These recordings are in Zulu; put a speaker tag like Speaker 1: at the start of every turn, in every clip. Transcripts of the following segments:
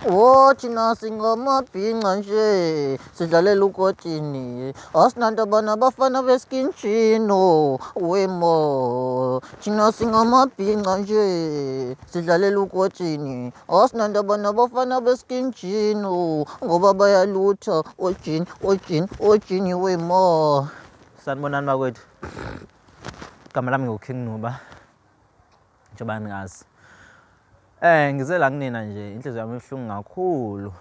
Speaker 1: thina singamabhinqa nje sidlalela ukotini, asinanto abana abafana beskinchino wemo. Thina singamabhinqa nje sidlalela ukotini, asinanto abana abafana beskinchino ngoba bayalutha ojini wemo. Sanibonani bakwethu, igama lami ngu-King Nuba njengoba ningazi. Ngize la kunina nje, inhliziyo yami ibuhlungu kakhulu.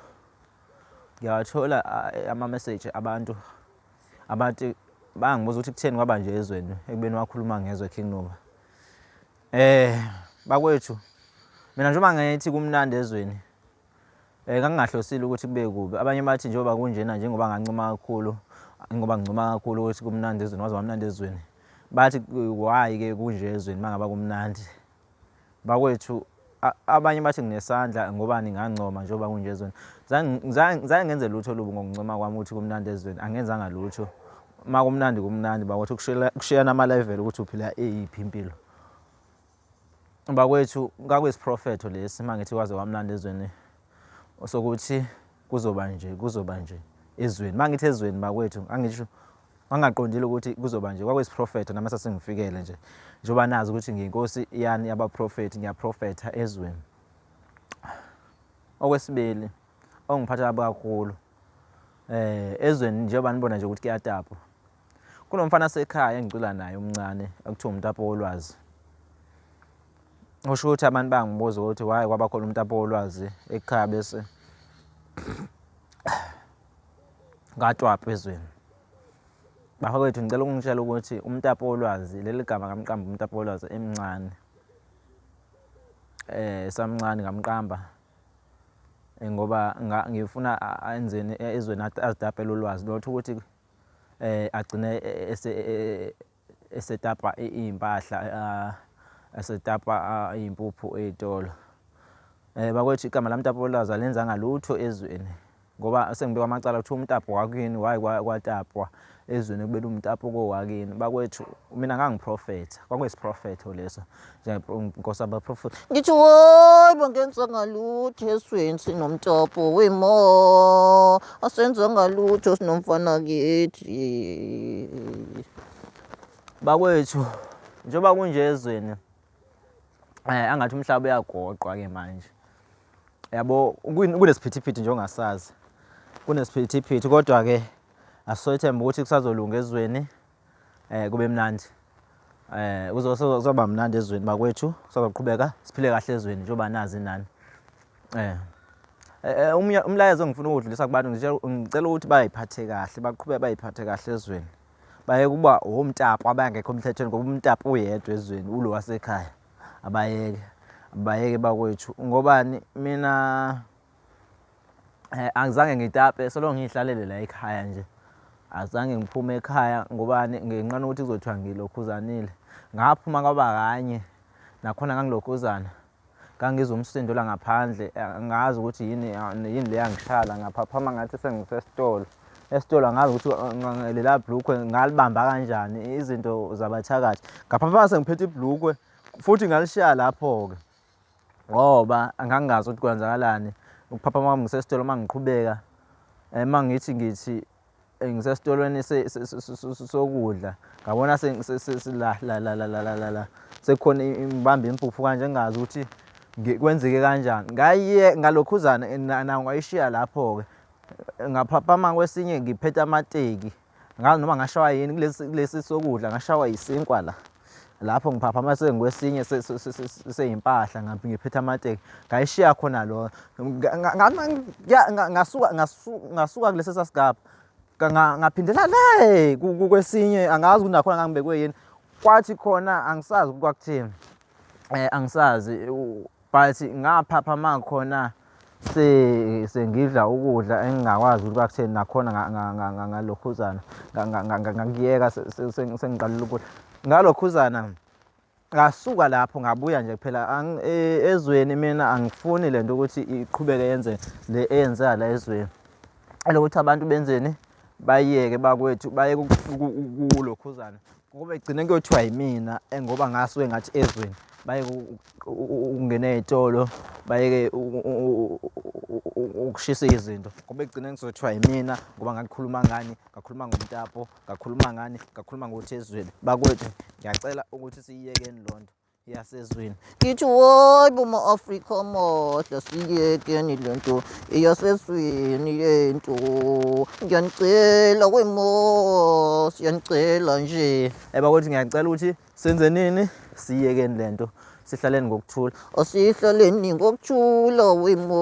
Speaker 1: Ngiyawathola ama-message abantu bangibuza ukuthi kutheni kwaba nje ezweni ekubeni wakhuluma ngezwe King Nuba. Bakwethu, mina njengoba ngithi kumnandi ezweni, ngangingahlosile ukuthi kube kubi. Abanye bathi njengoba kunjena njengoba ngancoma kakhulu, ukuthi kumnandi ezweni, waze wamnandi ezweni. Bathi why-ke kunje ezweni mangaba kumnandi. Bakwethu, abanye bathi nginesandla ngoba ningancoma njengoba kunje ezweni. Zange ngenze lutho olubi ngokuncoma kwami ukuthi kumnandi ezweni, angenzanga lutho. Uma kumnandi kumnandi bakwethu, kushiyana ama-level ukuthi uphila eyiphi impilo. Bakwethu, kwakuyisiprofetho lesi mangithi waze wamnandi ezweni, sokuthi kuzoba nje ezweni. Mangithi ezweni bakwethu, angaqondile ukuthi kuzoba nje, kwakuyisiprofetho nami sesengifikele nje. Njengoba nazi ukuthi ngiyinkosi yani yabaprofethi, ngiyaprofetha ezweni. Okwesibili, okungiphatha kabi kakhulu, ezweni njengoba nibona nje ukuthi kuyatapwa. Kunomfana sekhaya engicula naye omncane ekuthiwa umtapo wolwazi. Kusho ukuthi abantu bangibuza ukuthi why kwaba khona umtapo wolwazi ekhaya bese ngatwapha ezweni. Bakwethu, ngicela ukungitshela ukuthi umtapo wolwazi, leli gama ngamqamba umtapo wolwazi emncane. Samncane ngamqamba ngoba ngifuna enzeni ezweni azitapele ulwazi lotho ukuthi agcine esetapa iy'mpahla, esetapa iy'mpuphu ey'tolo. Bakwethu, igama lamtapo wolwazi alenzanga lutho ezweni ngoba sengibekwa amacala kuthiwa umtapo wakini, why kwatapwa ezweni ekubeni umtapo kowakini. Bakwethu, mina ngangiprofetha, kwakuyisiprofetho leso njengenkosi yabaprofethi. Ngithi woyi bangenzanga lutho ezweni sinomtapo wemo, asenzanga lutho sinomfana kithi. Bakwethu, njengoba kunje ezweni, angathi umhlaba uyagoqwa-ke manje. Yabo, kunesiphithiphithi nje ongasazi, kunesiphithiphithi, kodwa-ke asithembe ukuthi kusazolunga ezweni, kube mnandi. Kuzoba mnandi ezweni bakwethu, kuzoqhubeka siphile kahle ezweni njengoba nazi nani. Umlayezo engifuna ukuwudlulisa kubantu, ngicela ukuthi bay'phathe kahle, baqhubeke bay'phathe kahle ezweni. Bayeke ukuba omtapo abangekho emthethweni ngoba umtapo uyedwa ezweni ulo wasekhaya. Abayeke bakwethu. Ngobani? Mina angizange ngitape soloko ngiy'hlalele la ekhaya nje. Azange ngiphume ekhaya ngobani? Ngenqana ukuthi kuzothiwa ngilokhuzanile. Ngaphuma kwaba kanye, nakhona ngangilokhuzana. Ngangizwa umsindo la ngaphandle, ngazi ukuthi yini le yangishala, ngaphaphama ngathi sengisesitolo. Esitolo angazi ukuthi lela bhlukwe ngalibamba kanjani, izinto zabathakathi. Ngaphaphama sengiphethe ibhlukwe futhi ngalishiya lapho-ke ngoba angangazi ukuthi kwenzakalani. Ukuphaphama kwami ngisesitolo mangiqhubeka, mangithi ngisesitolweni sokudla, ngabona sekukhona ngibamba impuphu kanje, ngingazi ukuthi kwenzeke kanjani. Ngalokhuzana nayo ngayishiya lapho-ke. Ngaphaphama kwesinye ngiphethe amateki, ngazi noma ngashawa yini kulesi sokudla, ngashawa yisinkwa la. Lapho ngiphaphama sengikwesinye seyimpahla, ngiphethe amateki, ngayishiya khona lo. Ngasuka kulesi sasigaba ngaphindela le kwesinye, angazi ukuthi nakhona ngangibekwe yini. Kwathi khona angisazi ukuthi kwakuthini, angisazi, but ngaphaphama khona sengidla ukudla engingakwazi ukuthi kwakuthini, nakhona ngalokhuzana ngakuyeka sengiqalile ukudla ngalokhuzana. Ngasuka lapho ngabuya nje phela ezweni. Mina angifuni lento ukuthi iqhubeke yenze le eyenzeka la ezweni, elokuthi abantu benzeni, bayeke bakwethu, bayeke ukulokhuzana ngoba egcine kuyothiwa yimina ngoba ngasuke ngathi ezweni bayeke ukungena ey'tolo, bayeke ukushisa izinto ngoba ekugcineni kuzothiwa yimina ngoba ngakhuluma ngani, ngakhuluma ngomtapo, ngakhuluma ngani, ngakhuluma ngothezweni. Bakwethu ngiyacela ukuthi siyiyekeni loo nto yasezweni. Ngithi woyi boma-Afrika amahle, siyiyekeni le nto eyasezweni lento. Ngiyanicela wemo, siyanicela nje. Bakwethu ngiyacela ukuthi senze nini? Siyiyekeni le nto, sihlaleni ngokuthula. Asihlaleni ngokuthula wemo.